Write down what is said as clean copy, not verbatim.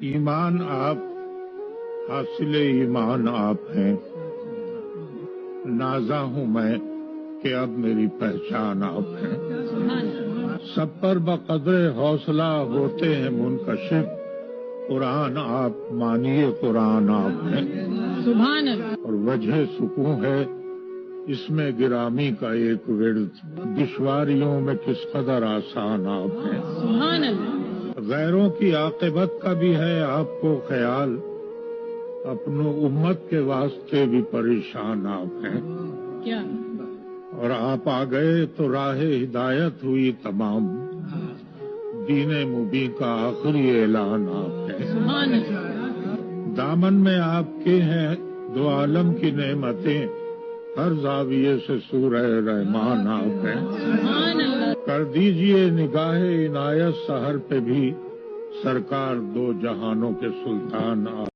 ईमान आप, हासिल ईमान आप हैं। नाज़ा हूँ मैं कि अब मेरी पहचान आप हैं। सब पर बक़द्रे हौसला होते हैं मुनकशिफ। कुरान आप मानिए, कुरान आप हैं। सुभान अल्लाह। और वजह सुकून है इसमें गिरामी का एक विर्द। दुश्वारियों में किस कदर आसान आप हैं। सुभान अल्लाह। गैरों की आक़िबत का भी है आपको ख्याल। अपनों उम्मत के वास्ते भी परेशान आप हैं। क्या और आप आ गए तो राहे हिदायत हुई तमाम। दीने मुबीन का आखिरी ऐलान आप हैं। सुभान अल्लाह। दामन में आपके हैं दो आलम की नेमतें। हर जाविये से सूरह रहमान आप हैं। सुभान अल्लाह। कर दीजिए निगाहे इनायत सहर पे भी। सरकार दो जहानों के सुल्तान आप